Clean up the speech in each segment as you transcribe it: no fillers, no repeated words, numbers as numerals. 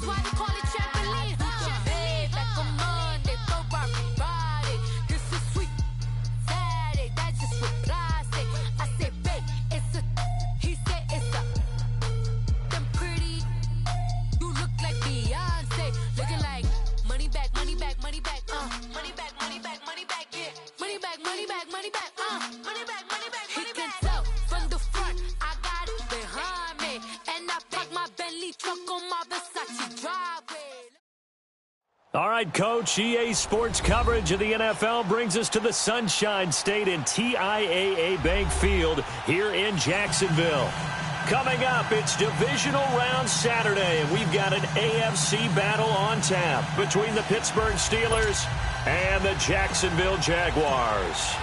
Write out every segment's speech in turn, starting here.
why they call it trampoline. Hey, back on Monday, throw rock Friday. This is sweet Saturday, that's just what I say. I say, babe, it's a, he said it's a. Them pretty, you look like Beyonce. Looking like money back, money back, money back, money back, money back, money back, yeah. Money back, money back, money back, money back, money back, money back. He can tell from the front, I got it behind me. And I park my Bentley truck on my Versace driveway. All right, Coach, EA Sports coverage of the NFL brings us to the Sunshine State in TIAA Bank Field here in Jacksonville. Coming up, it's Divisional Round Saturday, and we've got an AFC battle on tap between the Pittsburgh Steelers and the Jacksonville Jaguars.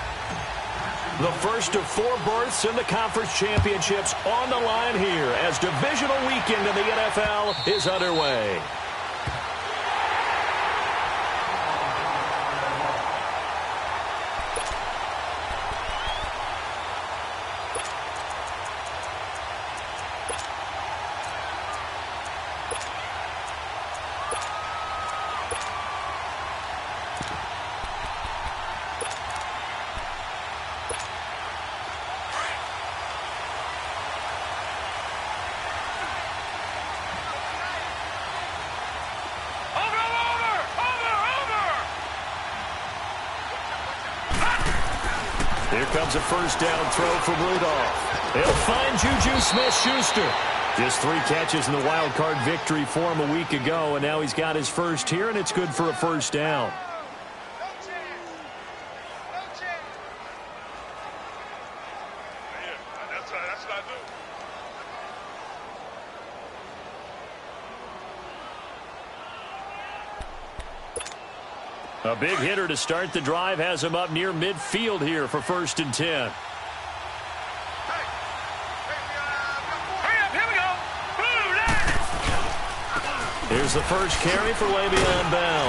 The first of 4 berths in the conference championships on the line here as divisional weekend in the NFL is underway. Here comes a first down throw from Rudolph. He'll find Juju Smith-Schuster. Just 3 catches in the wild card victory for him a week ago, and now he's got his first here, and it's good for a first down. A big hitter to start the drive has him up near midfield here for 1st and 10. Here we go. Here's the first carry for Le'Veon Bell.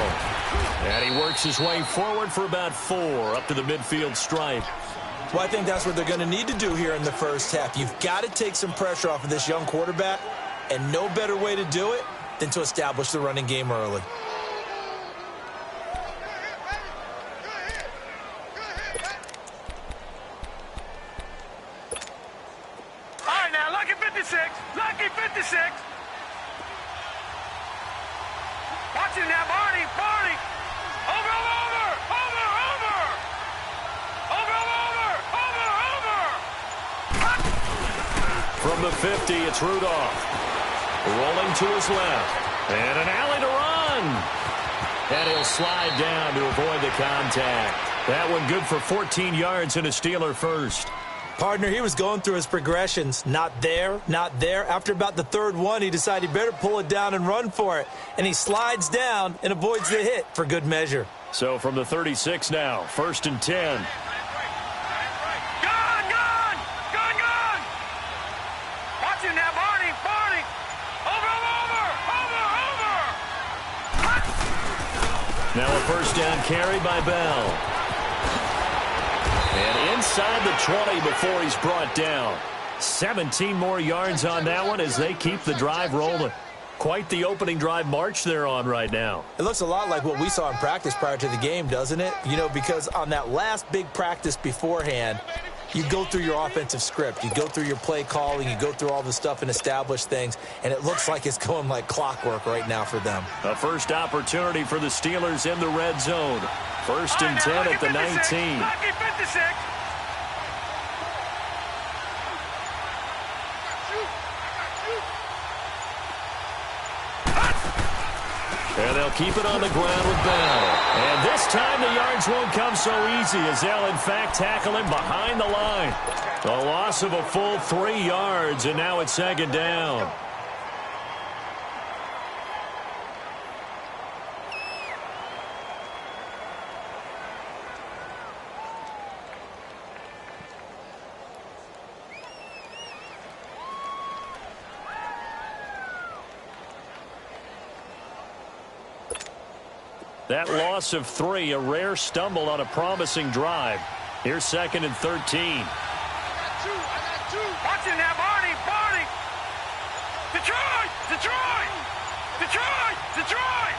And he works his way forward for about 4 up to the midfield stripe. Well, I think that's what they're going to need to do here in the first half. You've got to take some pressure off of this young quarterback, and no better way to do it than to establish the running game early. Lucky 56. Watch it now, Barney. Over. From the 50, it's Rudolph. Rolling to his left. And an alley to run. And he'll slide down to avoid the contact. That one good for 14 yards and a Steeler first. Partner, he was going through his progressions. Not there, not there. After about the 3rd one, he decided he better pull it down and run for it. And he slides down and avoids the hit for good measure. So from the 36 now, 1st and 10. Gone! Watch it now, Barney. Over. Now a first down carry by Bell. And inside the 20 before he's brought down. 17 more yards on that one as they keep the drive rolling. Quite the opening drive march they're on right now. It looks a lot like what we saw in practice prior to the game, doesn't it? You know, because on that last big practice beforehand, you go through your offensive script. You go through your play calling. You go through all the stuff and establish things. And it looks like it's going like clockwork right now for them. A first opportunity for the Steelers in the red zone. 1st and 10 at the 19. Lucky 56. And they'll keep it on the ground with Bell. And this time the yards won't come so easy as they'll, in fact, tackle him behind the line. A loss of a full 3 yards, and now it's 2nd down. That loss of 3, a rare stumble on a promising drive. Here's 2nd and 13. I got two. Watch it now, Barney. Detroit. Detroit! Detroit!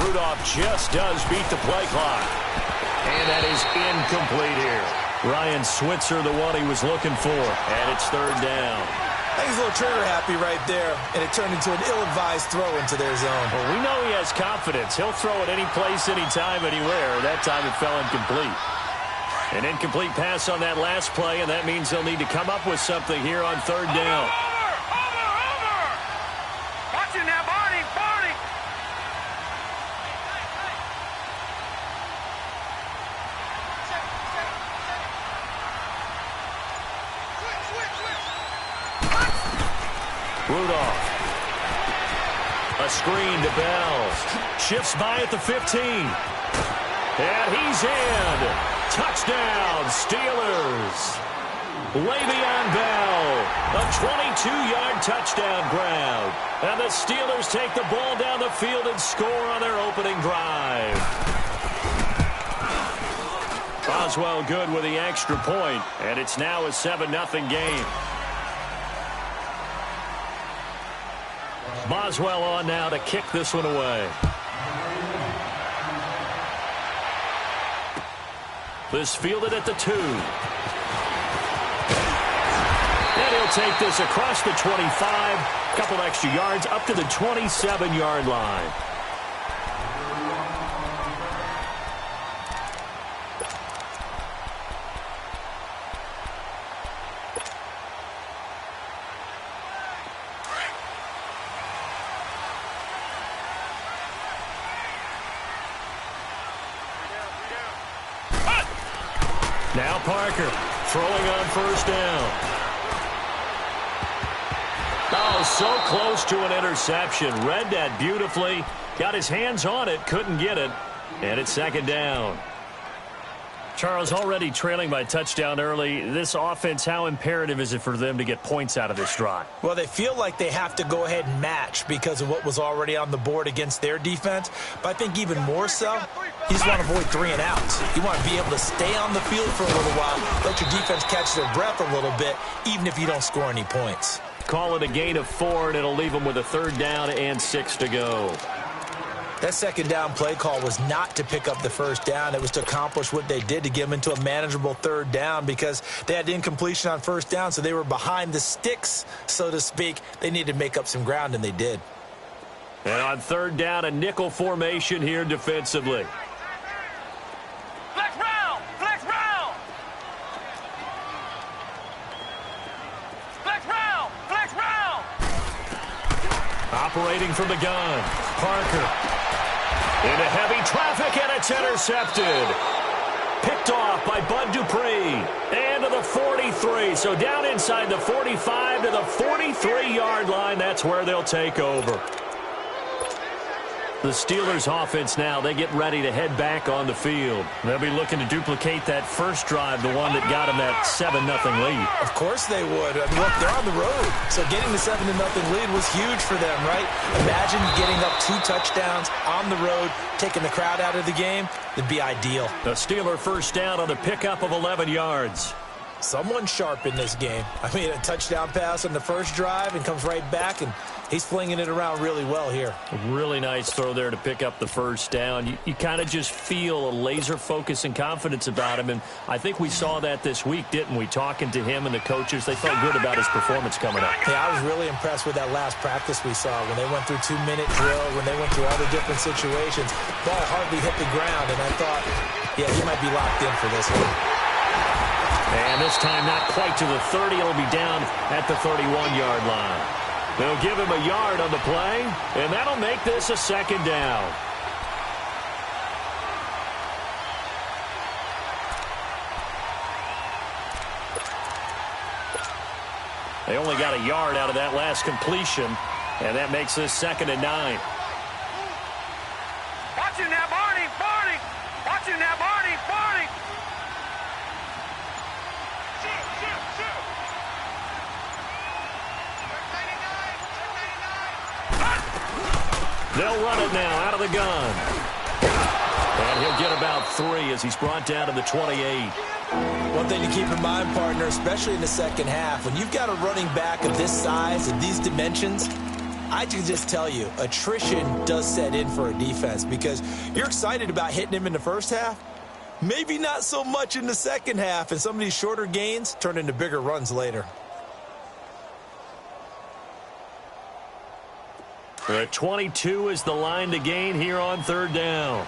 Rudolph just does beat the play clock. And that is incomplete here. Ryan Switzer, the one he was looking for. And it's third down. I think he's a little trigger happy right there, and it turned into an ill-advised throw into their zone. Well, we know he has confidence. He'll throw it any place, anytime, anywhere. That time it fell incomplete. An incomplete pass on that last play, and that means they'll need to come up with something here on third down. Over! Watch it now, Barney! Barney! Rudolph. A screen to Bell. Shifts by at the 15. And he's in. Touchdown, Steelers. Le'Veon Bell. A 22-yard touchdown grab. And the Steelers take the ball down the field and score on their opening drive. Boswell good with the extra point, and it's now a 7-0 game. Boswell on now to kick this one away. This fielded at the 2. And he'll take this across the 25. A couple extra yards up to the 27-yard line. Now Parker throwing on first down. Oh, so close to an interception. Read that beautifully. Got his hands on it, couldn't get it. And it's second down. Charles, already trailing by touchdown early. This offense, how imperative is it for them to get points out of this drive? Well, they feel like they have to go ahead and match because of what was already on the board against their defense. But I think even more so, you just want to avoid 3 and outs. You want to be able to stay on the field for a little while, let your defense catch their breath a little bit, even if you don't score any points. Call it a gain of 4, and it'll leave them with a third down and 6 to go. That second down play call was not to pick up the first down. It was to accomplish what they did to get them into a manageable third down because they had incompletion on first down, so they were behind the sticks, so to speak. They needed to make up some ground, and they did. And on third down, a nickel formation here defensively. Flex round! Flex round! Flex round! Flex round! Operating from the gun, Parker. Into heavy traffic, and it's intercepted. Picked off by Bud Dupree. And to the 43. So down inside the 45 to the 43-yard line. That's where they'll take over. The Steelers offense now, they get ready to head back on the field. They'll be looking to duplicate that first drive, the one that got them that 7-0 lead. Of course they would. I mean, look, they're on the road. So getting the 7-0 lead was huge for them, right? Imagine getting up 2 touchdowns on the road, taking the crowd out of the game. It'd be ideal. The Steeler first down on the pickup of 11 yards. Someone sharp in this game. I mean, a touchdown pass on the first drive and comes right back, and he's flinging it around really well here. A really nice throw there to pick up the first down. You kind of just feel a laser focus and confidence about him, and I think we saw that this week, didn't we? Talking to him and the coaches, they felt good about his performance coming up. Yeah, I was really impressed with that last practice we saw when they went through 2-minute drill, when they went through all the different situations. Ball hardly hit the ground, and I thought, yeah, he might be locked in for this one. And this time not quite to the 30. It'll be down at the 31-yard line. They'll give him a yard on the play, and that'll make this a second down. They only got a yard out of that last completion, and that makes this 2nd and 9. Watch it now, Barney! Barney! Watch it now, Barney! Barney! They'll run it now out of the gun. And he'll get about 3 as he's brought down to the 28. One thing to keep in mind, partner, especially in the second half, when you've got a running back of this size and these dimensions, I can just tell you, attrition does set in for a defense because you're excited about hitting him in the first half. Maybe not so much in the second half, and some of these shorter gains turn into bigger runs later. The 22 is the line to gain here on third down.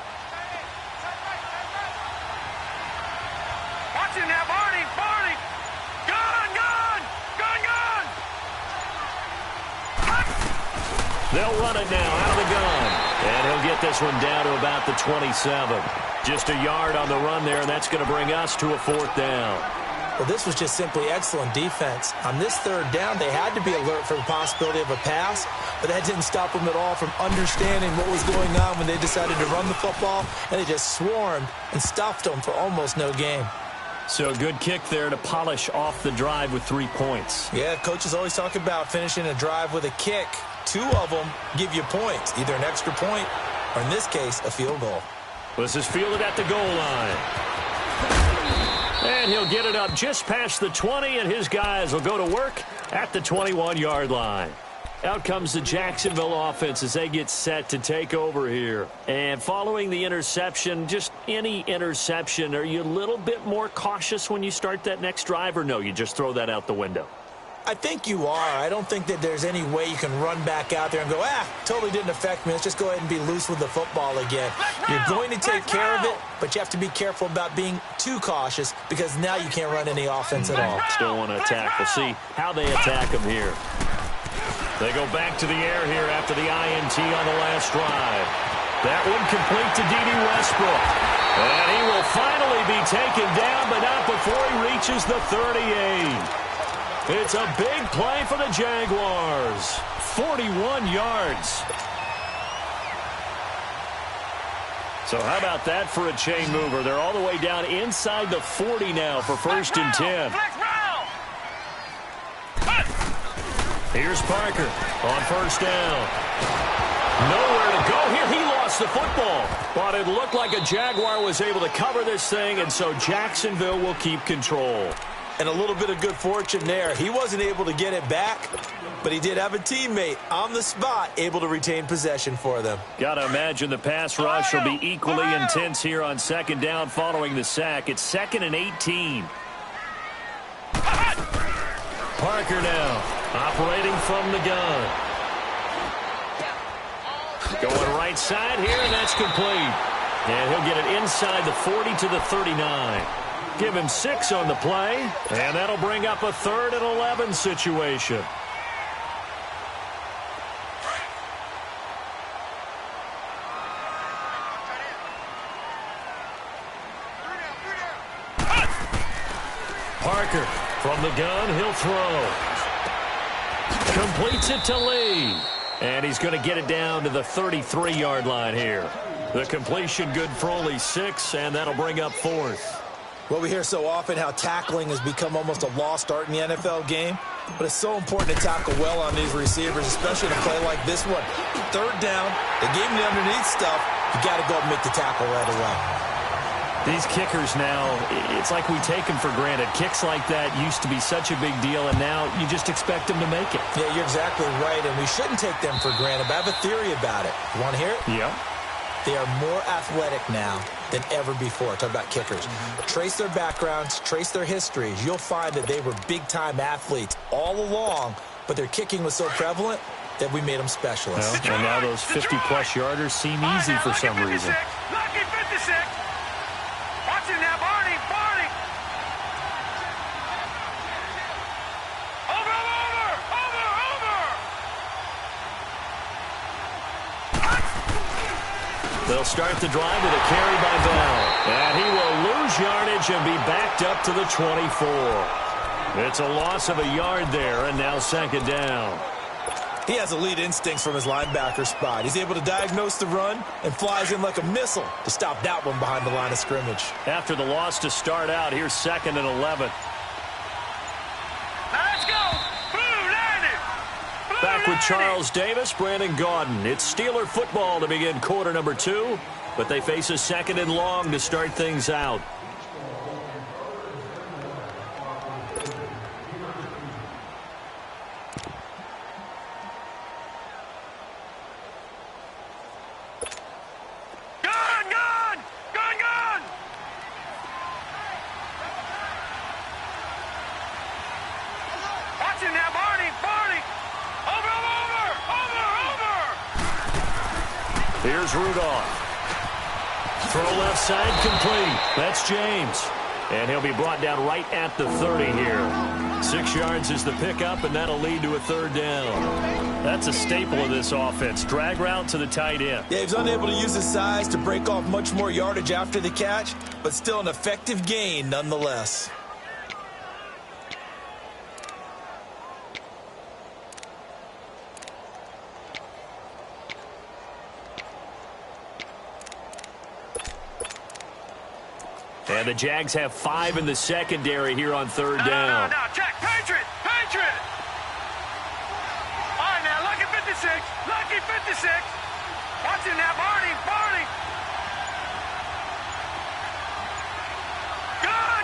Watching that, Barney! Barney! Gun! They'll run it now out of the gun. And he'll get this one down to about the 27. Just a yard on the run there, and that's going to bring us to a fourth down. Well, this was just simply excellent defense. On this third down, they had to be alert for the possibility of a pass, but that didn't stop them at all from understanding what was going on when they decided to run the football, and they just swarmed and stuffed them for almost no gain. So a good kick there to polish off the drive with 3 points. Yeah, coaches always talk about finishing a drive with a kick. 2 of them give you points, either an extra point or, in this case, a field goal. This is fielded at the goal line. And he'll get it up just past the 20, and his guys will go to work at the 21-yard line. Out comes the Jacksonville offense as they get set to take over here. And following the interception, just any interception, are you a little bit more cautious when you start that next drive, or no, you just throw that out the window? I think you are. I don't think that there's any way you can run back out there and go, totally didn't affect me. Let's just go ahead and be loose with the football again. You're going to take care of it, but you have to be careful about being too cautious because now you can't run any offense at all. Still want to attack. We'll see how they attack him here. They go back to the air here after the INT on the last drive. That one complete to D.D. Westbrook. And he will finally be taken down, but not before he reaches the 38. It's a big play for the Jaguars. 41 yards. So how about that for a chain mover? They're all the way down inside the 40 now for first and 10. Here's Parker on first down. Nowhere to go here. He lost the football. But it looked like a Jaguar was able to cover this thing, and so Jacksonville will keep control. And a little bit of good fortune there. He wasn't able to get it back, but he did have a teammate on the spot able to retain possession for them. Got to imagine the pass rush will be equally intense here on second down following the sack. It's 2nd and 18. Parker now operating from the gun. Going right side here, and that's complete. And he'll get it inside the 40 to the 39. Give him 6 on the play, and that'll bring up a 3rd and 11 situation. Parker from the gun, he'll throw. Completes it to Lee. And he's going to get it down to the 33-yard line here. The completion good for only 6, and that'll bring up 4th. Well, we hear so often how tackling has become almost a lost art in the NFL game, but it's so important to tackle well on these receivers, especially to play like this one. Third down, they gave him the underneath stuff. You got to go and make the tackle right away. These kickers now, it's like we take them for granted. Kicks like that used to be such a big deal, and now you just expect them to make it. Yeah, you're exactly right, and we shouldn't take them for granted, but I have a theory about it. You want to hear it? Yeah. They are more athletic now than ever before. Talk about kickers. Trace their backgrounds, trace their histories. You'll find that they were big-time athletes all along, but their kicking was so prevalent that we made them specialists. Well, and now those 50-plus yarders seem easy for some reason. Lucky 56. Watching that, Barney. Barney. Over. They'll start the drive with a carry by Bell. And he will lose yardage and be backed up to the 24. It's a loss of a yard there, and now 2nd down. He has elite instincts from his linebacker spot. He's able to diagnose the run and flies in like a missile to stop that one behind the line of scrimmage. After the loss to start out, here's 2nd and 11. Let's go. Back with Charles Davis, Brandon Gaudin. It's Steeler football to begin quarter number 2, but they face a 2nd and long to start things out. Here's Rudolph. Throw left side complete. That's James. And he'll be brought down right at the 30 here. 6 yards is the pickup, and that'll lead to a third down. That's a staple of this offense. Drag route to the tight end. Yeah, he's unable to use his size to break off much more yardage after the catch, but still an effective gain nonetheless. And the Jags have 5 in the secondary here on third down. No, Jack, Patriot! All right, now, lucky 56. Watching that, Barney. Gun!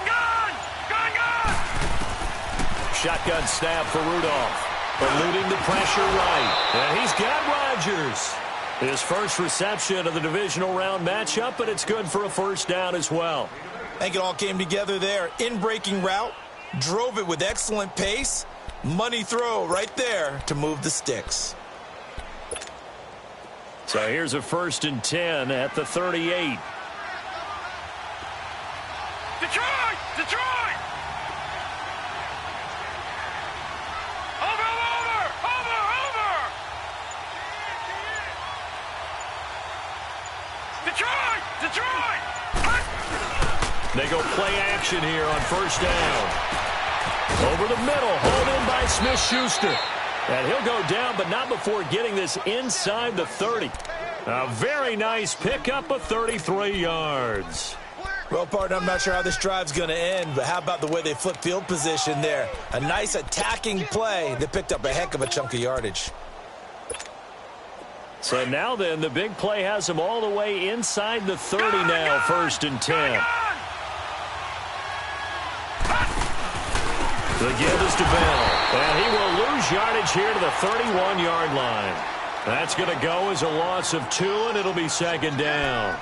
Shotgun snap for Rudolph. Eluding the pressure right. And he's got Rodgers. His first reception of the divisional round matchup, but it's good for a first down as well. I think it all came together there. In-breaking route, drove it with excellent pace. Money throw right there to move the sticks. So here's a 1st and 10 at the 38. Detroit! Over! Detroit! They go play action here on first down. Over the middle, hauled in by Smith-Schuster. And he'll go down, but not before getting this inside the 30. A very nice pickup of 33 yards. Well, partner, I'm not sure how this drive's going to end, but how about the way they flip field position there? A nice attacking play that picked up a heck of a chunk of yardage. So now then, the big play has them all the way inside the 30 now, 1st and 10. The give is to Bell, and he will lose yardage here to the 31-yard line. That's going to go as a loss of 2, and it'll be 2nd down.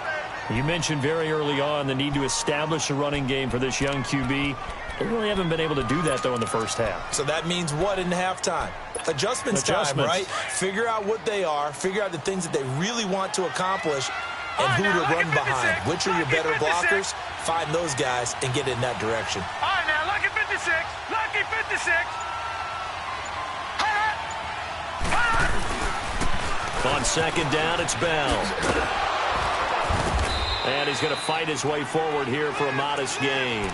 You mentioned very early on the need to establish a running game for this young QB. They really haven't been able to do that, though, in the first half. So that means what in halftime? Adjustments time, right? Figure out what they are, figure out the things that they really want to accomplish, and who to run behind. Which are your better blockers? Find those guys and get in that direction. All right, now, lucky 56. On 2nd down, it's Bell. And he's going to fight his way forward here for a modest gain.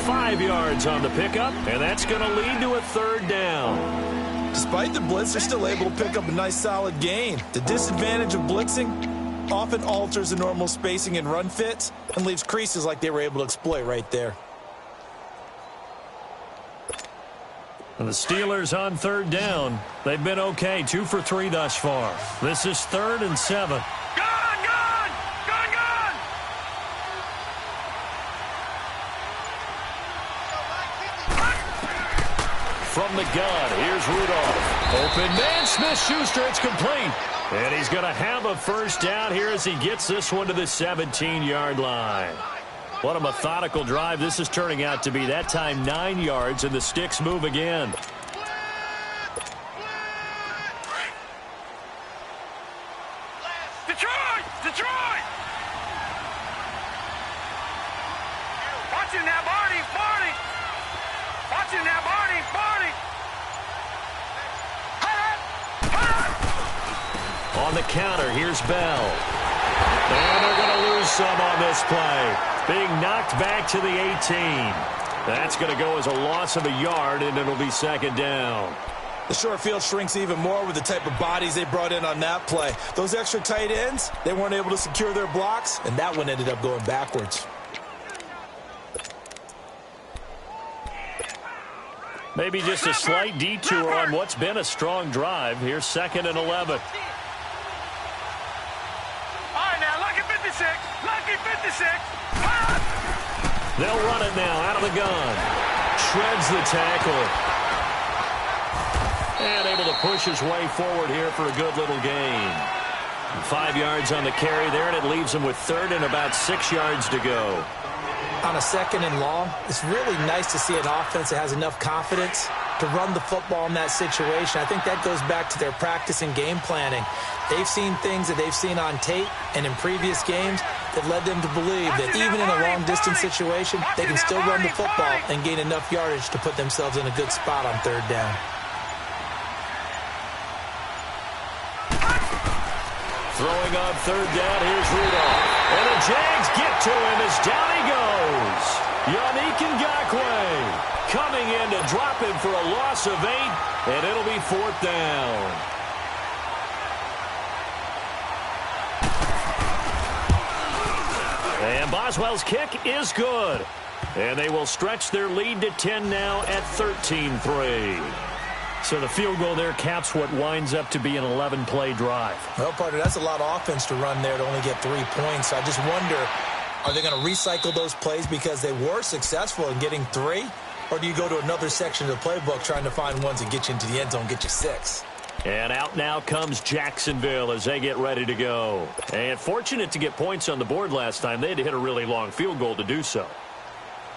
5 yards on the pickup, and that's going to lead to a 3rd down. Despite the blitz, they're still able to pick up a nice solid gain. The disadvantage of blitzing often alters the normal spacing and run fits and leaves creases like they were able to exploit right there. And the Steelers on 3rd down. They've been okay, 2 for 3 thus far. This is 3rd and 7. Gun! From the gun, here's Rudolph. Open man, Smith-Schuster, it's complete. And he's going to have a first down here as he gets this one to the 17-yard line. What a methodical drive this is turning out to be. That time 9 yards, and the sticks move again. Detroit! Watching that, Barney! Watching that, Barney! On the counter, here's Bell. And they're going to lose some on this play. Being knocked back to the 18. That's going to go as a loss of a yard, and it'll be 2nd down. The short field shrinks even more with the type of bodies they brought in on that play. Those extra tight ends, they weren't able to secure their blocks, and that one ended up going backwards. Maybe just a slight detour on what's been a strong drive. Here's 2nd and 11. All right, now, lucky 56. They'll run it now out of the gun. Shreds the tackle. And able to push his way forward here for a good little gain. 5 yards on the carry there, and it leaves him with 3rd and about 6 yards to go. On a 2nd and long, it's really nice to see an offense that has enough confidence to run the football in that situation. I think that goes back to their practice and game planning. They've seen things that they've seen on tape and in previous games that led them to believe that even in a long-distance situation, they can still run the football and gain enough yardage to put themselves in a good spot on third down. Throwing on third down, here's Rudolph. And the Jags get to him as down he goes. Yannick Ngakoue coming in to drop him for a loss of 8, and it'll be fourth down. And Boswell's kick is good. And they will stretch their lead to 10 now at 13-3. So the field goal there caps what winds up to be an 11-play drive. Well, partner, that's a lot of offense to run there to only get 3 points. I just wonder, are they going to recycle those plays because they were successful in getting 3? Or do you go to another section of the playbook trying to find ones that get you into the end zone, get you 6? And out now comes Jacksonville as they get ready to go. And fortunate to get points on the board last time. They had to hit a really long field goal to do so.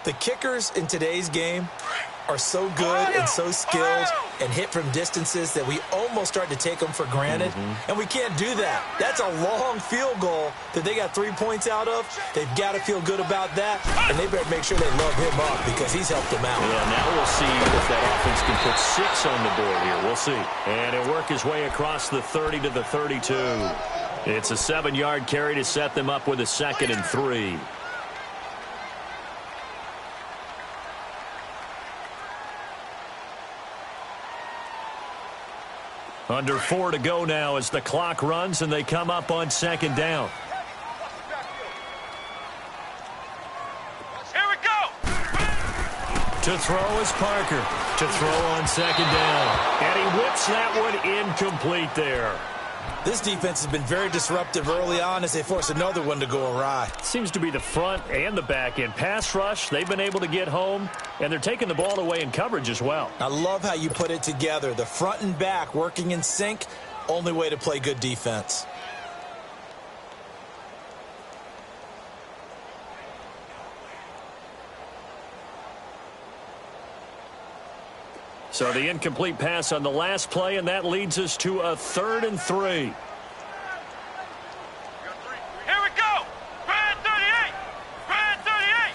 The kickers in today's game are so good and so skilled and hit from distances that we almost start to take them for granted. And we can't do that. That's a long field goal that they got 3 points out of. They've got to feel good about that, and they better make sure they love him up because he's helped them out. Yeah, now we'll see if that offense can put 6 on the board here. We'll see. And he'll work his way across the 30 to the 32. It's a 7-yard carry to set them up with a 2nd and 3. Under 4 to go now as the clock runs and they come up on 2nd down. Here we go. To throw is Parker. To throw on 2nd down. And he whips that one incomplete there. This defense has been very disruptive early on as they force another one to go awry. Seems to be the front and the back end. Pass rush, they've been able to get home, and they're taking the ball away in coverage as well. I love how you put it together. The front and back working in sync, only way to play good defense. So the incomplete pass on the last play, and that leads us to a 3rd and 3. Here we go. Brad 38. Brad 38.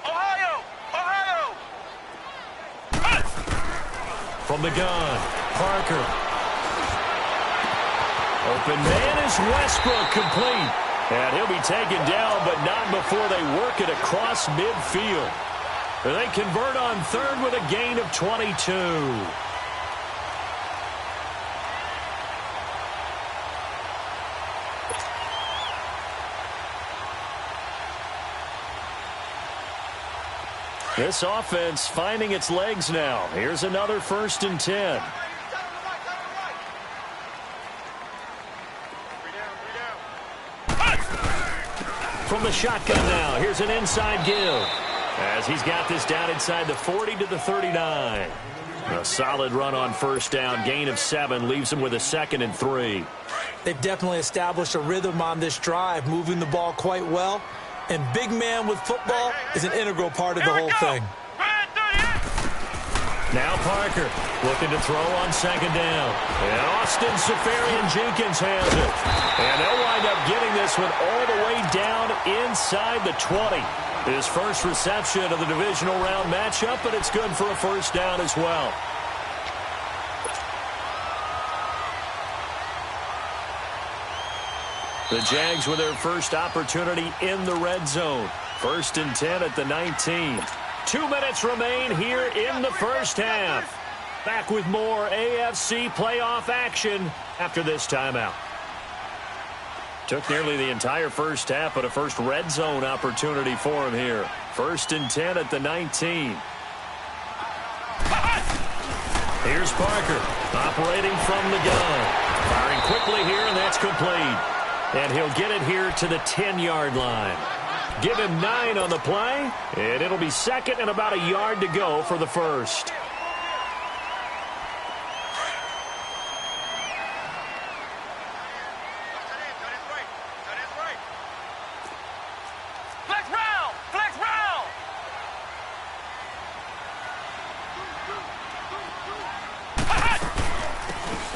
Ohio. Ohio. From the gun, Parker. Open man is Westbrook, complete. And he'll be taken down, but not before they work it across midfield. They convert on 3rd with a gain of 22. This offense finding its legs now. Here's another 1st and 10. From the shotgun now, here's an inside give. As he's got this down inside the 40 to the 39. A solid run on 1st down. Gain of 7 leaves him with a 2nd and 3. They've definitely established a rhythm on this drive, moving the ball quite well. And big man with football is an integral part of the whole thing. Now Parker looking to throw on 2nd down. And Austin Seferian-Jenkins has it. And they'll wind up getting this one all the way down inside the 20. His first reception of the divisional round matchup, but it's good for a 1st down as well. The Jags with their first opportunity in the red zone. 1st and 10 at the 19. 2 minutes remain here in the 1st half. Back with more AFC playoff action after this timeout. Took nearly the entire 1st half, but a first red zone opportunity for him here. 1st and 10 at the 19. Here's Parker operating from the gun. Firing quickly here, and that's complete. And he'll get it here to the 10-yard line. Give him 9 on the play, and it'll be 2nd and about a yard to go for the 1st.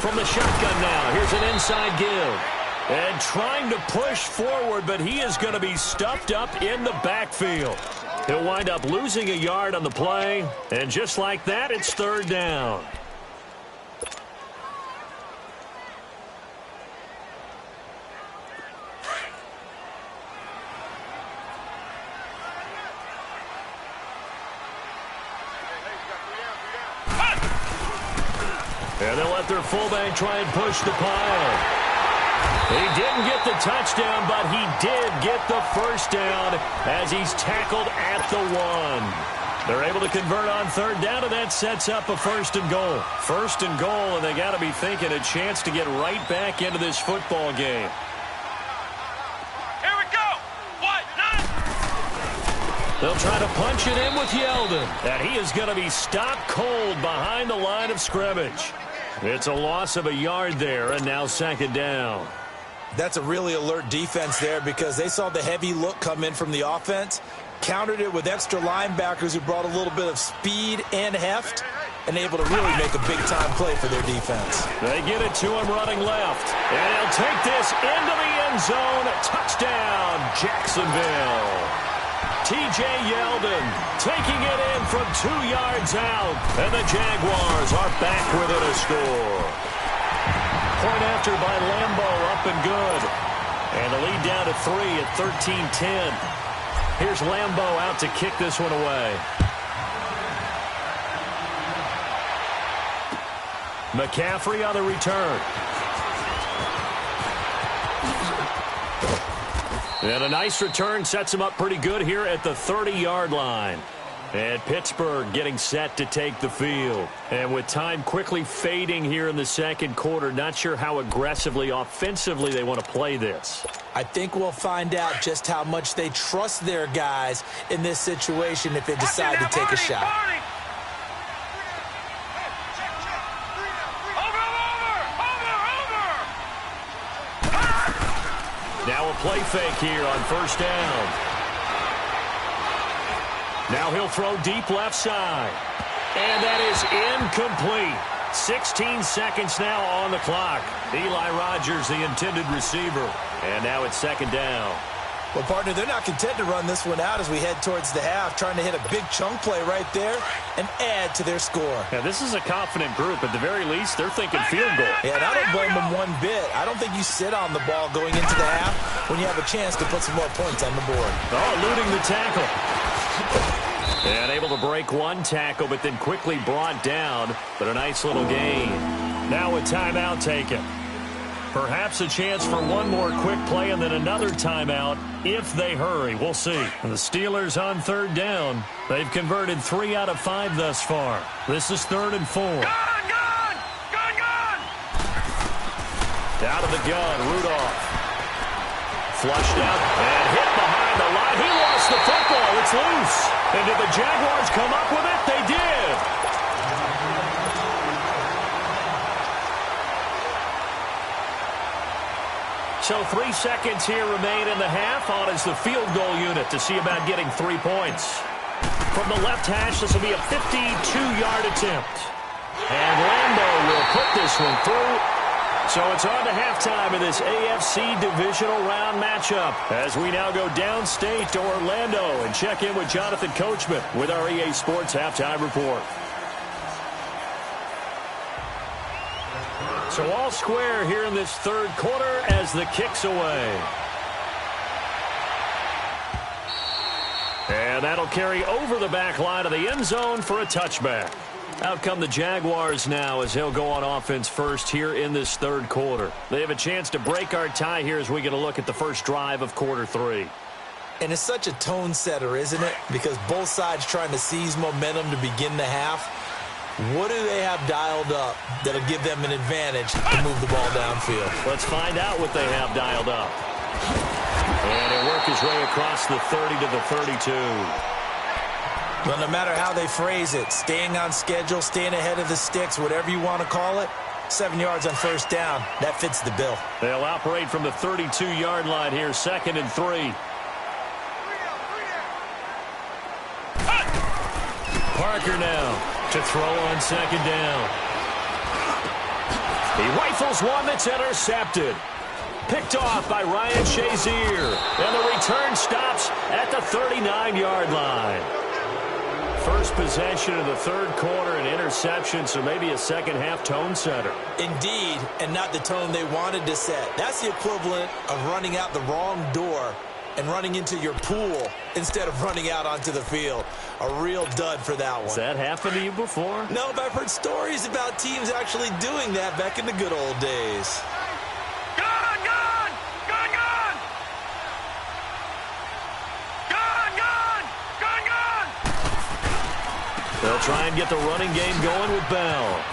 from the shotgun now. Here's an inside give. And trying to push forward, but he is going to be stuffed up in the backfield. He'll wind up losing a yard on the play. And just like that, it's third down. And they'll let their fullback try and push the pile. He didn't get the touchdown, but he did get the first down as he's tackled at the 1. They're able to convert on third down, and that sets up a first and goal. First and goal, and they got to be thinking a chance to get right back into this football game. Here we go. What? None. They'll try to punch it in with Yeldon, and he is going to be stopped cold behind the line of scrimmage. It's a loss of a yard there, and now second down. That's a really alert defense there because they saw the heavy look come in from the offense, countered it with extra linebackers who brought a little bit of speed and heft, and able to really make a big-time play for their defense. They get it to him running left, and he'll take this into the end zone. Touchdown, Jacksonville. T.J. Yeldon taking it in from 2 yards out, and the Jaguars are back within a score. Point after by Lambo, up and good. And the lead down to 3 at 13-10. Here's Lambo out to kick this one away. McCaffrey on the return. And a nice return sets him up pretty good here at the 30-yard line. And Pittsburgh getting set to take the field. And with time quickly fading here in the second quarter, not sure how aggressively, offensively they want to play this. I think we'll find out just how much they trust their guys in this situation if they decide to take a shot. Now a play fake here on first down. Now he'll throw deep left side. And that is incomplete. 16 seconds now on the clock. Eli Rogers, the intended receiver. And now it's second down. Well, partner, they're not content to run this one out as we head towards the half, trying to hit a big chunk play right there and add to their score. Now, this is a confident group. At the very least, they're thinking field goal. Yeah, and I don't blame them one bit. I don't think you sit on the ball going into the half when you have a chance to put some more points on the board. Oh, eluding the tackle. And able to break one tackle, but then quickly brought down. But a nice little gain. Now a timeout taken. Perhaps a chance for one more quick play and then another timeout if they hurry. We'll see. And the Steelers on third down. They've converted 3 out of 5 thus far. This is 3rd and 4. Gun! Out of the gun, Rudolph. Flushed out and hit behind the line. He lost the football. It's loose. And did the Jaguars come up with it? They did. So 3 seconds here remain in the half. On is the field goal unit to see about getting 3 points. From the left hash, this will be a 52-yard attempt. And Lambo will put this one through. So it's on to halftime of this AFC divisional round matchup as we now go downstate to Orlando and check in with Jonathan Coachman with our EA Sports Halftime Report. So all square here in this third quarter as the kick's away. And that'll carry over the back line of the end zone for a touchback. Out come the Jaguars now as he'll go on offense first here in this third quarter. They have a chance to break our tie here as we get a look at the first drive of quarter 3. And it's such a tone setter, isn't it? Because both sides trying to seize momentum to begin the half. What do they have dialed up that'll give them an advantage to move the ball downfield? Let's find out what they have dialed up. And he'll work his way across the 30 to the 32. Well, no matter how they phrase it, staying on schedule, staying ahead of the sticks, whatever you want to call it, 7 yards on first down, that fits the bill. They'll operate from the 32-yard line here, 2nd and 3. Parker now to throw on 2nd down. He rifles one that's intercepted. Picked off by Ryan Shazier. And the return stops at the 39-yard line. First possession of the third quarter, an interception, so maybe a second-half tone setter. Indeed, and not the tone they wanted to set. That's the equivalent of running out the wrong door and running into your pool instead of running out onto the field. A real dud for that one. Has that happened to you before? No, but I've heard stories about teams actually doing that back in the good old days. They'll try and get the running game going with Bell.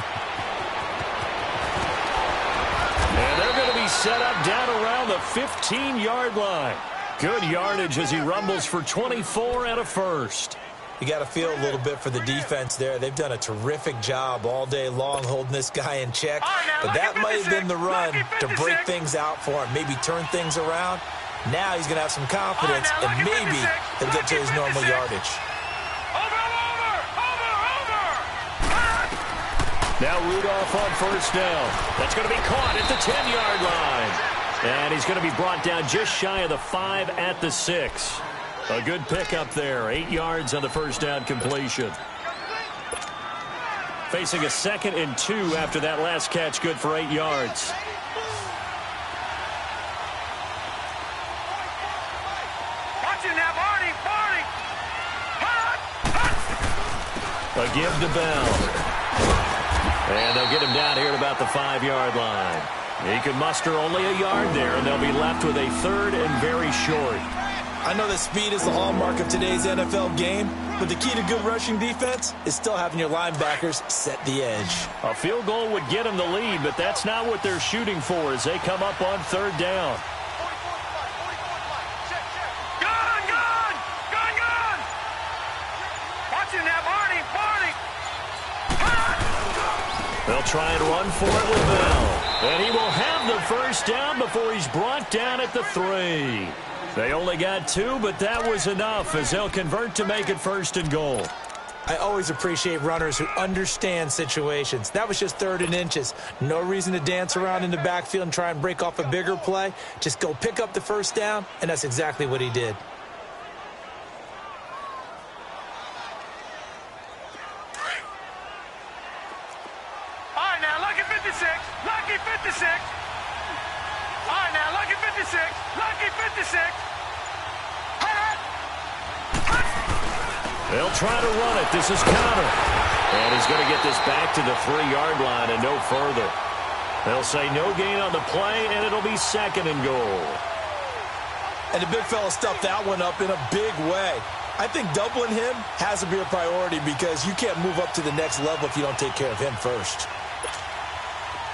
And they're going to be set up down around the 15-yard line. Good yardage as he rumbles for 24 and a first. You got to feel a little bit for the defense there. They've done a terrific job all day long holding this guy in check. But that might have been the run to break things out for him, maybe turn things around. Now he's going to have some confidence, and maybe he'll get to his normal yardage. Now Rudolph on first down. That's going to be caught at the 10-yard line. And he's going to be brought down just shy of the 5 at the 6. A good pickup there. 8 yards on the first down completion. Facing a 2nd and 2 after that last catch. Good for 8 yards. A give to Bell. And they'll get him down here at about the 5-yard line. He can muster only a yard there, and they'll be left with a 3rd and very short. I know that speed is the hallmark of today's NFL game, but the key to good rushing defense is still having your linebackers set the edge. A field goal would get them the lead, but that's not what they're shooting for as they come up on 3rd down. They'll try and run for it with Bell. And he will have the first down before he's brought down at the 3. They only got 2, but that was enough as they'll convert to make it 1st and goal. I always appreciate runners who understand situations. That was just 3rd and inches. No reason to dance around in the backfield and try and break off a bigger play. Just go pick up the first down, and that's exactly what he did. They'll try to run it. This is counter. And he's going to get this back to the 3-yard line and no further. They'll say no gain on the play, and it'll be 2nd and goal. And the big fella stuffed that one up in a big way. I think doubling him has to be a priority because you can't move up to the next level if you don't take care of him first.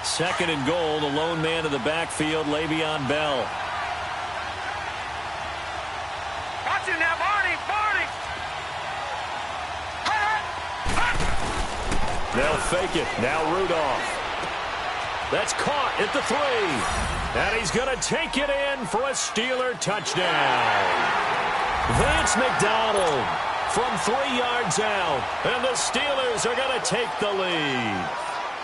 2nd and goal, the lone man in the backfield, Le'Veon Bell. Watch him now, Barney. They'll fake it. Now Rudolph. That's caught at the 3. And he's going to take it in for a Steeler touchdown. Vance McDonald from 3 yards out. And the Steelers are going to take the lead.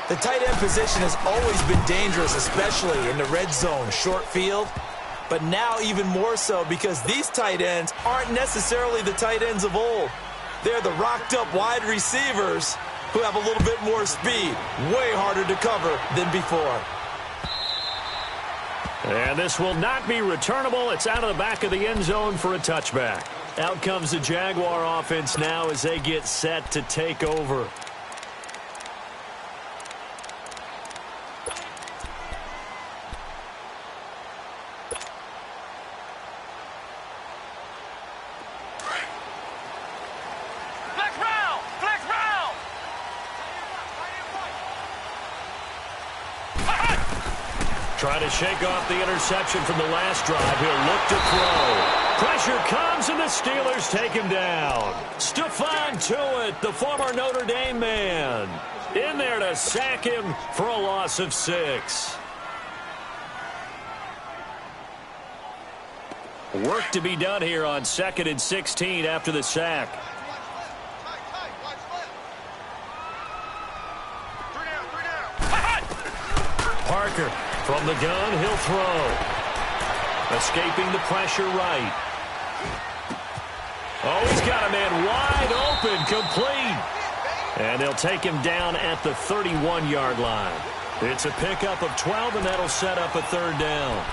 The tight end position has always been dangerous, especially in the red zone, short field. But now even more so because these tight ends aren't necessarily the tight ends of old. They're the rocked-up wide receivers who have a little bit more speed, way harder to cover than before. And this will not be returnable. It's out of the back of the end zone for a touchback. Out comes the Jaguar offense now as they get set to take over. Trying to shake off the interception from the last drive. He'll look to throw. Pressure comes, and the Steelers take him down. Stephon Tuitt, the former Notre Dame man, in there to sack him for a loss of 6. Work to be done here on 2nd and 16 after the sack. Parker. From the gun, he'll throw. Escaping the pressure right. Oh, he's got a man wide open, complete. And they'll take him down at the 31-yard line. It's a pickup of 12, and that'll set up a third down.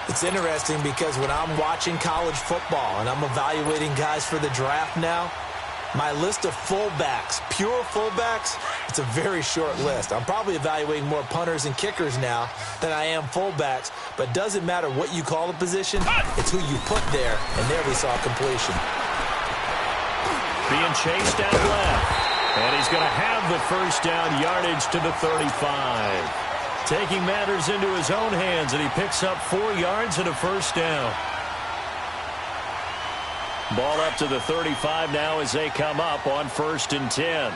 It's interesting because when I'm watching college football and I'm evaluating guys for the draft now, my list of fullbacks, pure fullbacks, it's a very short list. I'm probably evaluating more punters and kickers now than I am fullbacks, but it doesn't matter what you call the position, it's who you put there, and there we saw completion. Being chased out left, and he's going to have the first down, yardage to the 35. Taking matters into his own hands, and he picks up 4 yards and a first down. Ball up to the 35 now as they come up on 1st and 10.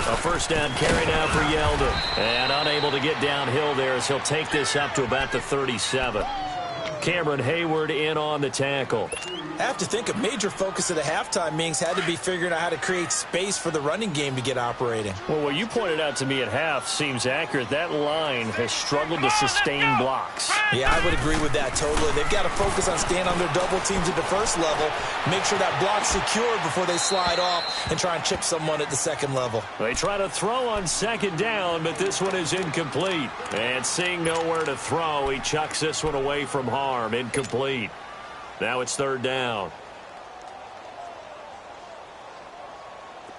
A first down carry now for Yeldon. And unable to get downhill there as he'll take this up to about the 37. Cameron Hayward in on the tackle. I have to think a major focus of the halftime meetings had to be figuring out how to create space for the running game to get operating. Well, what you pointed out to me at half seems accurate. That line has struggled to sustain blocks. Yeah, I would agree with that totally. They've got to focus on staying on their double teams at the first level, make sure that block's secured before they slide off and try and chip someone at the second level. They try to throw on 2nd down, but this one is incomplete. And seeing nowhere to throw, he chucks this one away from harm. Incomplete. Now it's 3rd down.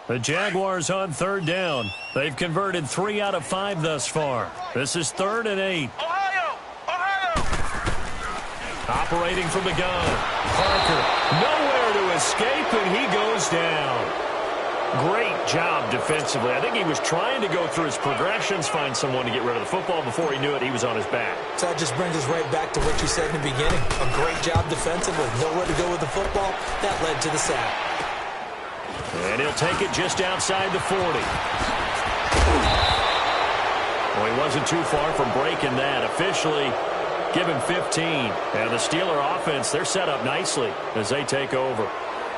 The Jaguars on 3rd down. They've converted 3 out of 5 thus far. This is 3rd and 8. Ohio! Operating from the gun. Parker nowhere to escape, and he goes down. Great job defensively. I think he was trying to go through his progressions, find someone to get rid of the football. Before he knew it, he was on his back. So that just brings us right back to what you said in the beginning. A great job defensively. Nowhere to go with the football. That led to the sack. And he'll take it just outside the 40. Well, he wasn't too far from breaking that. Officially, give him 15. And the Steeler offense, they're set up nicely as they take over.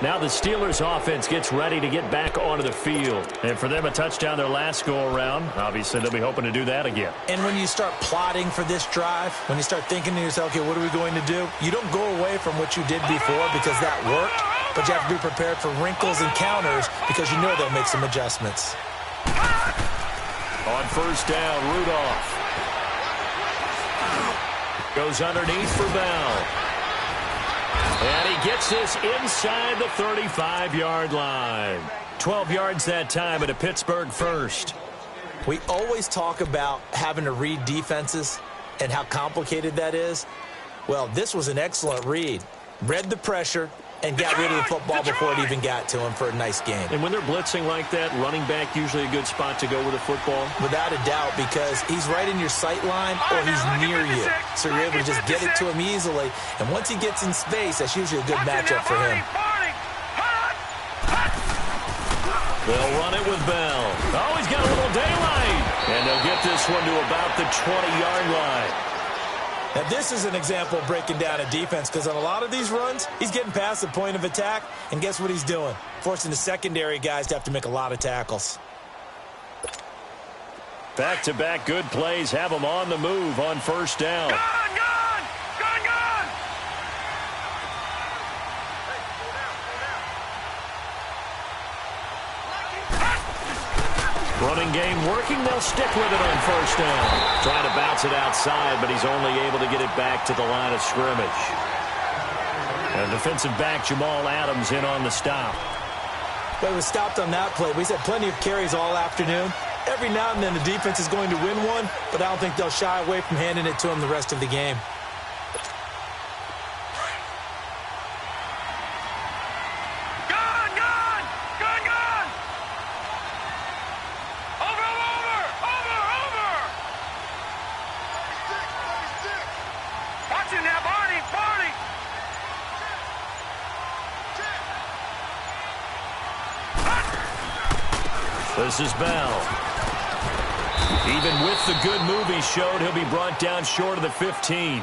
Now the Steelers offense gets ready to get back onto the field. And for them, a touchdown their last go-around. Obviously, they'll be hoping to do that again. And when you start plotting for this drive, when you start thinking to yourself, okay, what are we going to do? You don't go away from what you did before because that worked, but you have to be prepared for wrinkles and counters because you know they'll make some adjustments. On 1st down, Rudolph goes underneath for Bell. And he gets this inside the 35-yard line. 12 yards that time at a Pittsburgh first. We always talk about having to read defenses and how complicated that is. Well, this was an excellent read. Read the pressure and got rid of the football before it even got to him for a nice game. And when they're blitzing like that, running back usually a good spot to go with the football? Without a doubt, because he's right in your sight line or he's near you. So you're able to just get it to him easily. And once he gets in space, that's usually a good matchup for him. They'll run it with Bell. Oh, he's got a little daylight. And they'll get this one to about the 20-yard line. Now, this is an example of breaking down a defense because on a lot of these runs, he's getting past the point of attack, and guess what he's doing? Forcing the secondary guys to have to make a lot of tackles. Back-to-back good plays have them on the move on 1st down. Gun! Running game working. They'll stick with it on 1st down. Trying to bounce it outside, but he's only able to get it back to the line of scrimmage. And defensive back Jamal Adams in on the stop. But he was stopped on that play. We've had plenty of carries all afternoon. Every now and then the defense is going to win one, but I don't think they'll shy away from handing it to him the rest of the game. This is Bell. Even with the good move he showed, he'll be brought down short of the 15.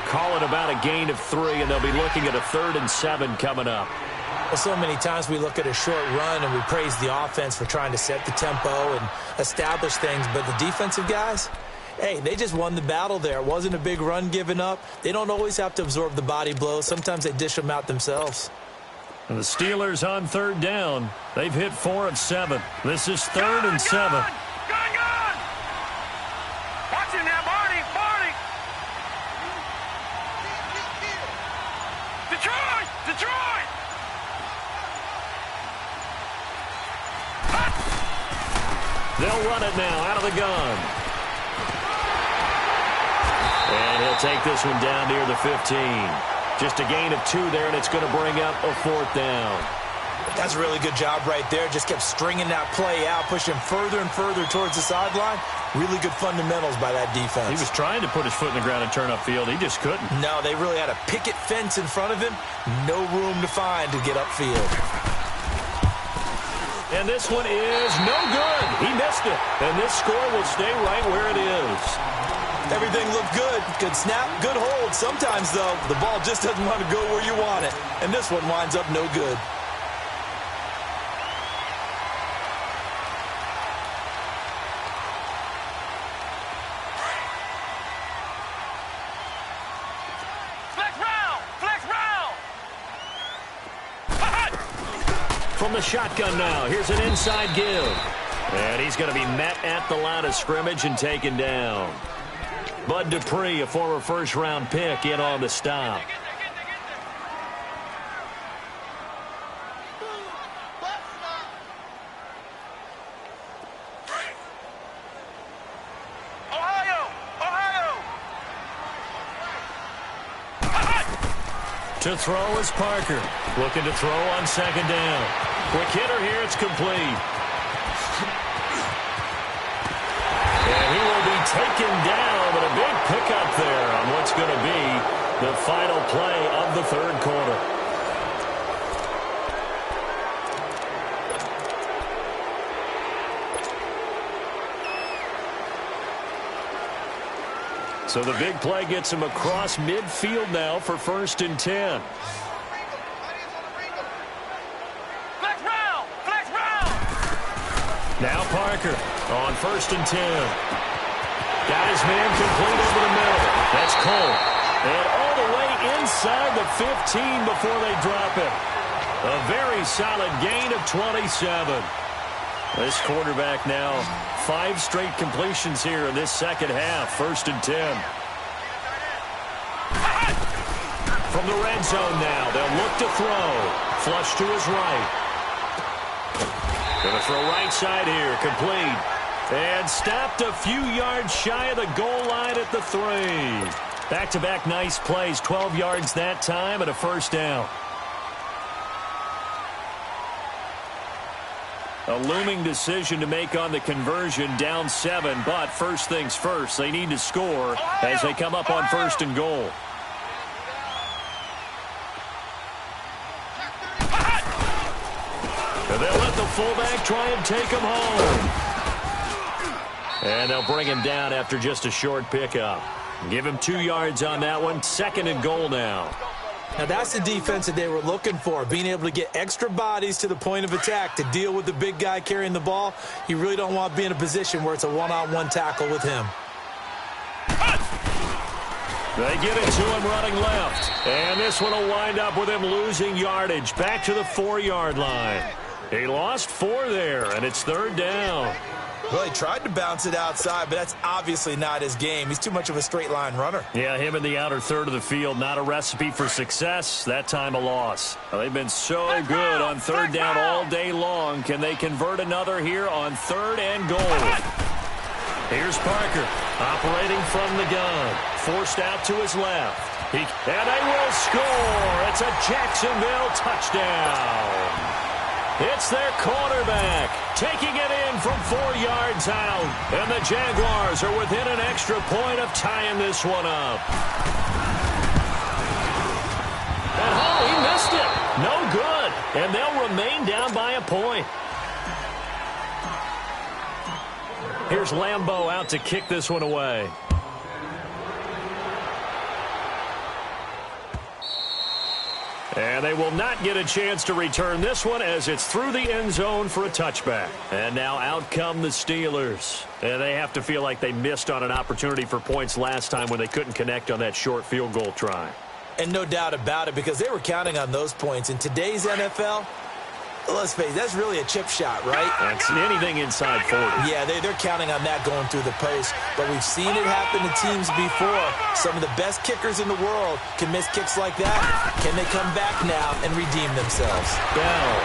Call it about a gain of 3, and they'll be looking at a 3rd and 7 coming up. Well, so many times we look at a short run and we praise the offense for trying to set the tempo and establish things, but the defensive guys, hey, they just won the battle there. It wasn't a big run given up. They don't always have to absorb the body blows. Sometimes they dish them out themselves. And the Steelers on third down. They've hit 4 of 7. This is 3rd and 7. Gun! Watch him now, Barney! Detroit! They'll run it now out of the gun. And he'll take this one down near the 15. Just a gain of 2 there, and it's going to bring up a 4th down. That's a really good job right there. Just kept stringing that play out, pushing further and further towards the sideline. Really good fundamentals by that defense. He was trying to put his foot in the ground and turn upfield. He just couldn't. No, they really had a picket fence in front of him. No room to find to get upfield. And this one is no good. He missed it. And this score will stay right where it is. Everything looked good. Good snap, good hold. Sometimes, though, the ball just doesn't want to go where you want it. And this one winds up no good. From the shotgun now, here's an inside give. And he's going to be met at the line of scrimmage and taken down. Bud Dupree, a former first-round pick, in on the stop. To throw is Parker. Looking to throw on 2nd down. Quick hitter here. It's complete. And he will be taken down, but a big pickup there on what's going to be the final play of the 3rd quarter. So the big play gets him across midfield now for 1st and 10. Flex round! Now Parker on 1st and 10. Got his man complete over the middle. That's Cole. And all the way inside the 15 before they drop it. A very solid gain of 27. This quarterback now 5 straight completions here in this 2nd half. 1st and 10. From the red zone now, they'll look to throw. Flush to his right. Going to throw right side here, complete. And stopped a few yards shy of the goal line at the 3. Back-to-back nice plays, 12 yards that time and a 1st down. A looming decision to make on the conversion, down 7, but first things first, they need to score as they come up on 1st and goal. And they'll let the fullback try and take him home. And they'll bring him down after just a short pickup. Give him 2 yards on that one, 2nd and goal now. Now, that's the defense that they were looking for, being able to get extra bodies to the point of attack to deal with the big guy carrying the ball. You really don't want to be in a position where it's a one-on-one tackle with him. They get it to him running left. And this one will wind up with him losing yardage back to the 4-yard line. He lost 4 there, and it's 3rd down. Well, he tried to bounce it outside, but that's obviously not his game. He's too much of a straight-line runner. Yeah, him in the outer third of the field, not a recipe for success. That time a loss. Well, they've been so good on 3rd down all day long. Can they convert another here on 3rd and goal? Here's Parker operating from the gun. Forced out to his left. And they will score. It's a Jacksonville touchdown. It's their quarterback taking it in from 4 yards out. And the Jaguars are within an extra point of tying this one up. And he missed it. No good. And they'll remain down by a point. Here's Lambeau out to kick this one away. And they will not get a chance to return this one as it's through the end zone for a touchback. And now out come the Steelers. And they have to feel like they missed on an opportunity for points last time when they couldn't connect on that short field goal try. And no doubt about it, because they were counting on those points. In today's NFL, let's face it, that's really a chip shot, right? That's anything inside 40. Yeah, they're counting on that going through the post. But we've seen it happen to teams before. Some of the best kickers in the world can miss kicks like that. Can they come back now and redeem themselves? Bell.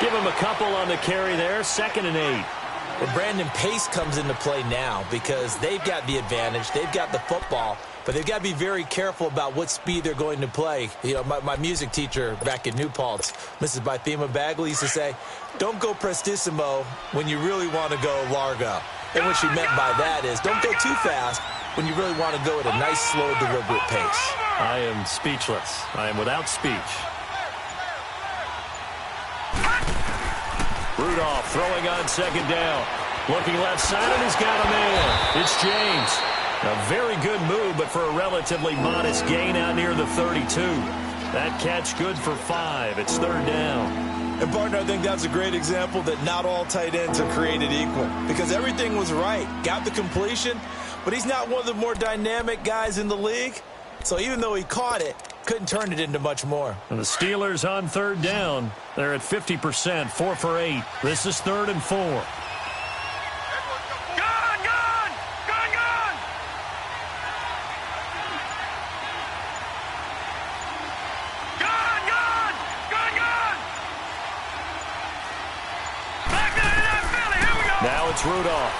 Give him a couple on the carry there. 2nd and 8. Well, Brandon, pace comes into play now because they've got the advantage. They've got the football. But they've got to be very careful about what speed they're going to play. You know, my music teacher back in New Paltz, Mrs. Bythema Bagley, used to say, don't go prestissimo when you really want to go largo. And what she meant by that is don't go too fast when you really want to go at a nice, slow, deliberate pace. I am speechless. I am without speech. Rudolph throwing on 2nd down. Looking left side, and he's got a man. It's James. A very good move, but for a relatively modest gain out near the 32. That catch good for 5. It's 3rd down. And, partner, I think that's a great example that not all tight ends are created equal. Because everything was right. Got the completion, but he's not one of the more dynamic guys in the league. So even though he caught it, couldn't turn it into much more. And the Steelers on 3rd down. They're at 50%, 4 for 8. This is 3rd and 4. Now it's Rudolph.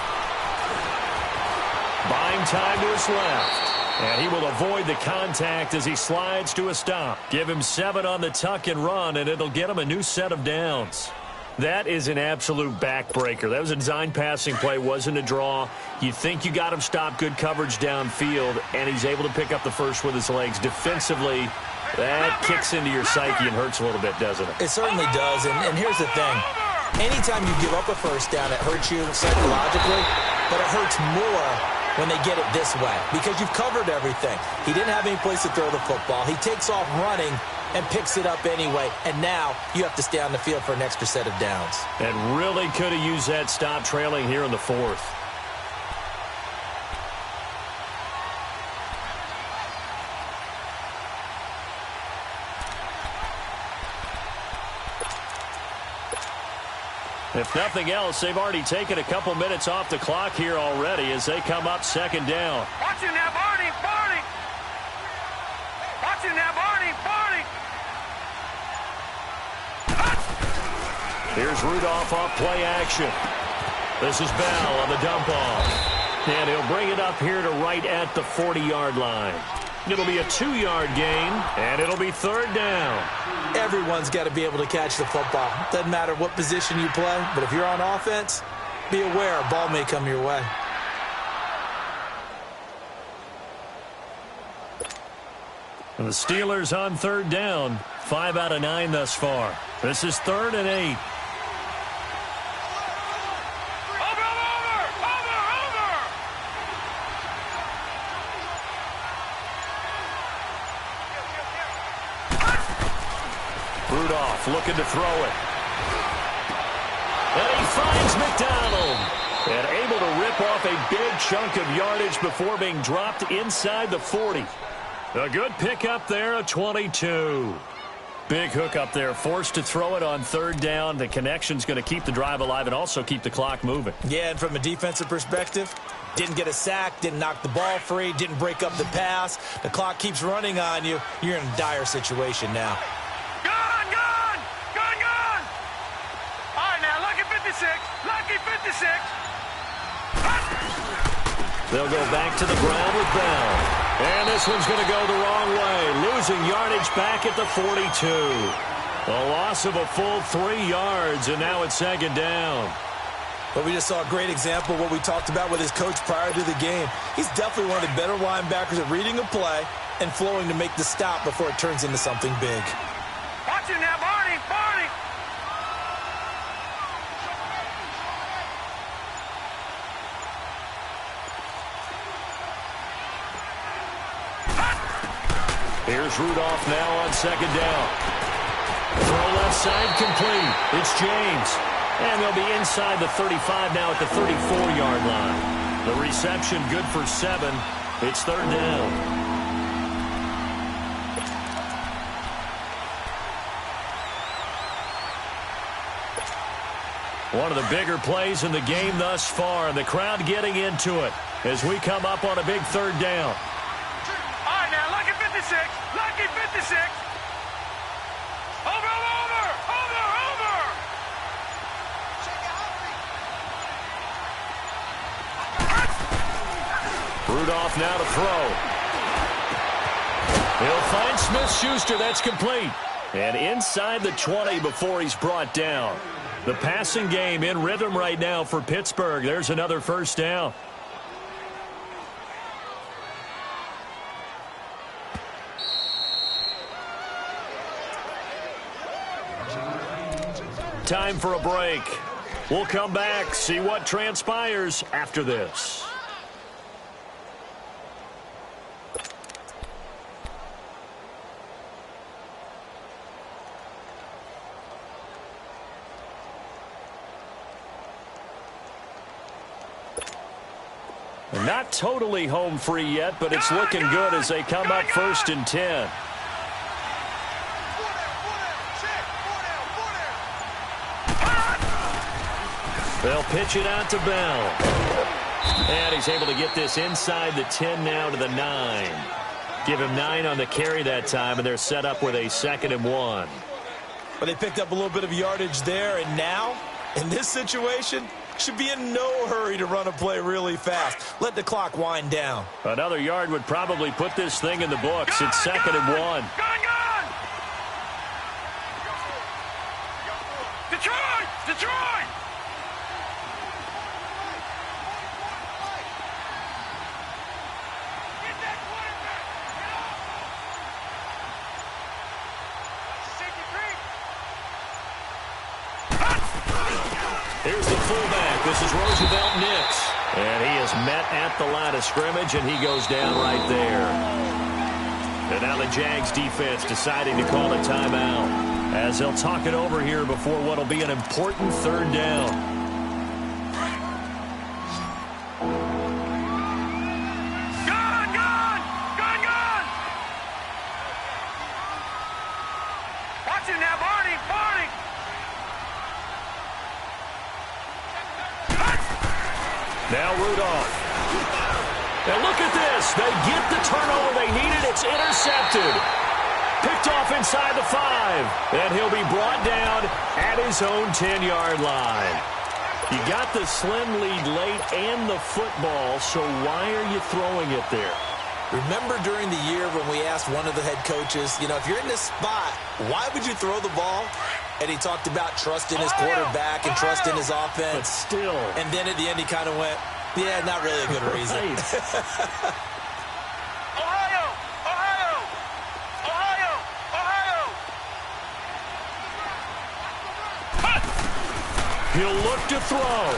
Buying time to his left. And he will avoid the contact as he slides to a stop. Give him 7 on the tuck and run, and it'll get him a new set of downs. That is an absolute backbreaker. That was a design passing play, wasn't a draw. You think you got him stopped, good coverage downfield, and he's able to pick up the first with his legs. Defensively, that kicks into your psyche and hurts a little bit, doesn't it? It certainly does, and here's the thing. Anytime you give up a first down, it hurts you psychologically, but it hurts more when they get it this way because you've covered everything. He didn't have any place to throw the football. He takes off running and picks it up anyway, and now you have to stay on the field for an extra set of downs. And really could have used that stop trailing here in the 4th. If nothing else, they've already taken a couple minutes off the clock here already as they come up 2nd down. Watch him now, Barney, Barney. Watch him now, Barney, Barney. Here's Rudolph off play action. This is Bell on the dump off. And he'll bring it up here to right at the 40-yard line. It'll be a 2-yard gain, and it'll be 3rd down. Everyone's got to be able to catch the football. Doesn't matter what position you play, but if you're on offense, be aware a ball may come your way. And the Steelers on 3rd down, 5 out of 9 thus far. This is 3rd and 8. Rudolph looking to throw it. And he finds McDonald. And able to rip off a big chunk of yardage before being dropped inside the 40. A good pickup there, a 22. Big hook up there, forced to throw it on 3rd down. The connection's going to keep the drive alive and also keep the clock moving. Yeah, and from a defensive perspective, didn't get a sack, didn't knock the ball free, didn't break up the pass. The clock keeps running on you. You're in a dire situation now. Lucky 56. They'll go back to the ground with Bell. And this one's going to go the wrong way. Losing yardage back at the 42. A loss of a full 3 yards, and now it's 2nd down. But we just saw a great example of what we talked about with his coach prior to the game. He's definitely one of the better linebackers at reading a play and flowing to make the stop before it turns into something big. Watch him now, Barney, Barney. Here's Rudolph now on second down. Throw left side complete. It's James. And they'll be inside the 35 now at the 34-yard line. The reception good for 7. It's third down. One of the bigger plays in the game thus far, and the crowd getting into it as we come up on a big third down. All right, now, lucky 56. Lucky 56. Over. Rudolph now to throw. He'll find Smith-Schuster. That's complete. And inside the 20 before he's brought down. The passing game in rhythm right now for Pittsburgh. There's another first down. Time for a break. We'll come back, see what transpires after this. Not totally home free yet, but it's looking good as they come up 1st and 10. They'll pitch it out to Bell. And he's able to get this inside the 10 now to the 9. Give him 9 on the carry that time, and they're set up with a 2nd and 1. Well, they picked up a little bit of yardage there, and now, in this situation, should be in no hurry to run a play really fast. Let the clock wind down. Another yard would probably put this thing in the books. It's 2nd and 1. Gone! Detroit! Get that quarterback! Here's the fullback. This is Roosevelt Nix. And he is met at the line of scrimmage, and he goes down right there. And now the Jags defense deciding to call a timeout as they'll talk it over here before what will be an important third down. Gone! Watch him now, Barney! Now Rudolph. And look at this. They get the turnover they needed. It's intercepted. Picked off inside the 5. And he'll be brought down at his own 10-yard line. You got the slim lead late and the football, so why are you throwing it there? Remember during the year when we asked one of the head coaches, if you're in this spot, why would you throw the ball? And he talked about trust in his quarterback and trust in his offense. But still. And then at the end he kind of went, yeah, not really a good reason. Ohio! He'll look to throw.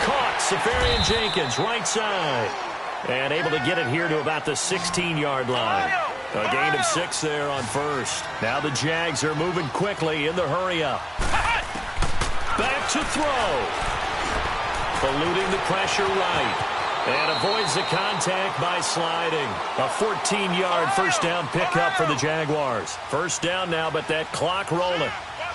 Caught. Safarian Jenkins, right side. And able to get it here to about the 16-yard line. A gain of 6 there on first. Now the Jags are moving quickly in the hurry-up. Back to throw. Eluding the pressure right. And avoids the contact by sliding. A 14-yard first down pickup for the Jaguars. First down now, but that clock rolling.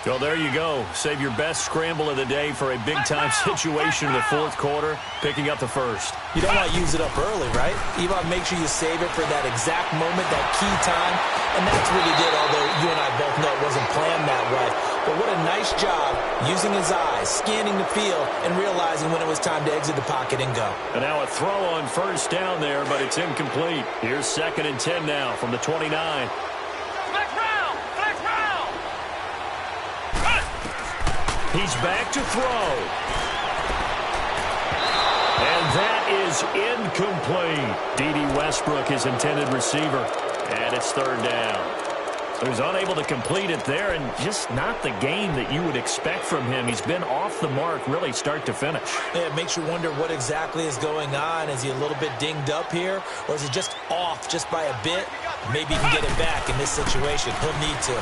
Well, there you go. Save your best scramble of the day for a big-time situation in the fourth quarter, picking up the first. You don't want to use it up early, right? You want to make sure you save it for that exact moment, that key time. And that's what he did, although you and I both know it wasn't planned that way. But what a nice job using his eyes, scanning the field, and realizing when it was time to exit the pocket and go. And now a throw on first down there, but it's incomplete. Here's 2nd and 10 now from the 29. Flex round! He's back to throw. And that is incomplete. D.D. Westbrook, his intended receiver. And it's third down. He was unable to complete it there, and just not the game that you would expect from him. He's been off the mark really start to finish. Yeah, it makes you wonder what exactly is going on. Is he a little bit dinged up here, or is he just off just by a bit? Maybe he can get it back in this situation. He'll need to.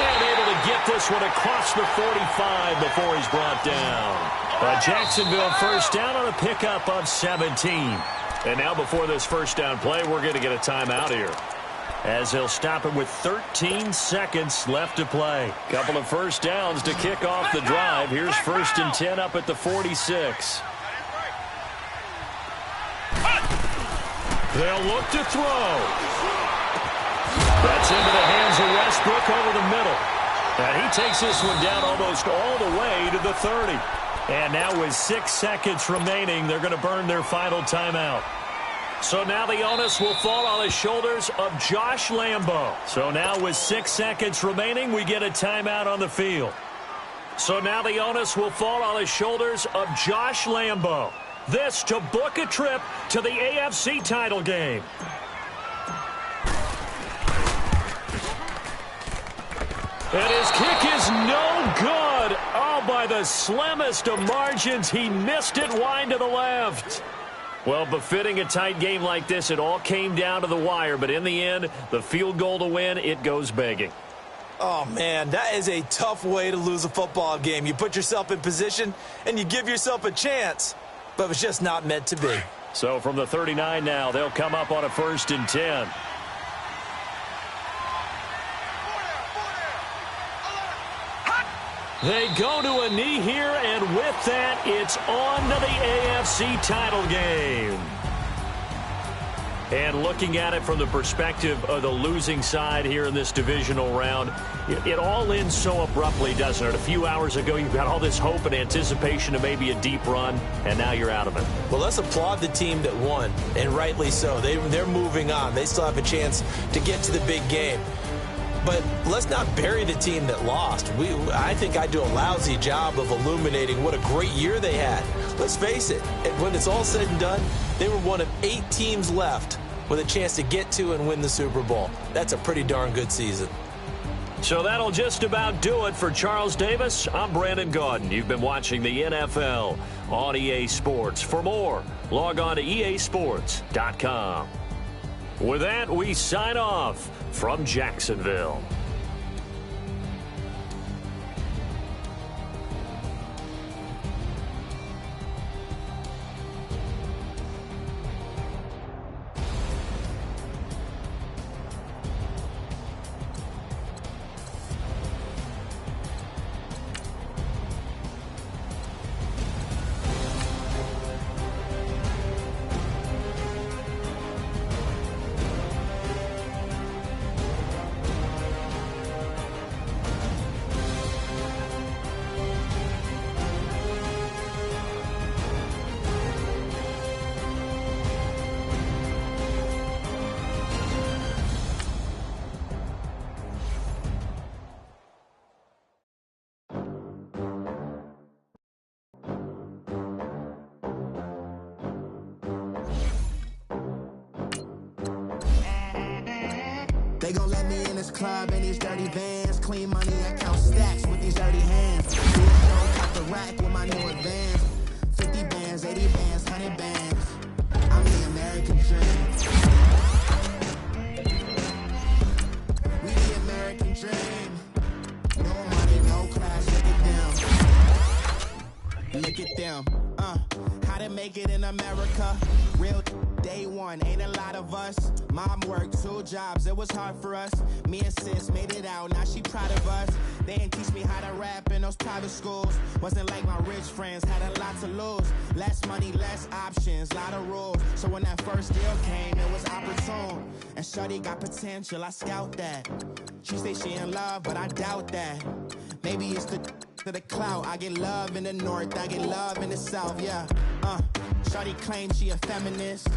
And able to get this one across the 45 before he's brought down. A Jacksonville first down on a pickup of 17. And now before this first down play, we're going to get a timeout here, as they'll stop it with 13 seconds left to play. Couple of first downs to kick off the drive. Here's 1st and 10 up at the 46. They'll look to throw. That's into the hands of Westbrook over the middle. And he takes this one down almost all the way to the 30. And now with 6 seconds remaining, they're going to burn their final timeout. So now the onus will fall on the shoulders of Josh Lambo. So now with 6 seconds remaining, we get a timeout on the field. So now the onus will fall on the shoulders of Josh Lambo. This to book a trip to the AFC title game. And his kick is no good. Oh, by the slimmest of margins, he missed it wide to the left. Well, befitting a tight game like this, it all came down to the wire. But in the end, the field goal to win, it goes begging. Oh, man, that is a tough way to lose a football game. You put yourself in position, and you give yourself a chance. But it's just not meant to be. So from the 39 now, they'll come up on a 1st and 10. They go to a knee here, and with that, it's on to the AFC title game. And looking at it from the perspective of the losing side here in this divisional round, it all ends so abruptly, doesn't it? A few hours ago, you've got all this hope and anticipation of maybe a deep run, and now you're out of it. Well, let's applaud the team that won, and rightly so. They're moving on. They still have a chance to get to the big game. But let's not bury the team that lost. I think I do a lousy job of illuminating what a great year they had. Let's face it, when it's all said and done, they were one of 8 teams left with a chance to get to and win the Super Bowl. That's a pretty darn good season. So that'll just about do it for Charles Davis. I'm Brandon Gaudin. You've been watching the NFL on EA Sports. For more, log on to easports.com. With that, we sign off from Jacksonville. They gon' let me in this club in these dirty vans. Clean money, I count stacks with these dirty hands. Do a show, top the rack with my new advance. 50 bands, 80 bands, 100 bands. I'm the American dream. We the American dream. No money, no class, look at them. Look at them. How to make it in America. Real day one, ain't a lot of us. Mom worked 2 jobs, it was hard for us. Me and sis made it out, now she proud of us. They didn't teach me how to rap in those private schools. Wasn't like my rich friends, had a lot to lose. Less money, less options, lot of rules. So when that first deal came, it was opportune. And shorty got potential, I scout that. She say she in love, but I doubt that. Maybe it's to the clout. I get love in the north, I get love in the south, yeah. Shorty claims she a feminist.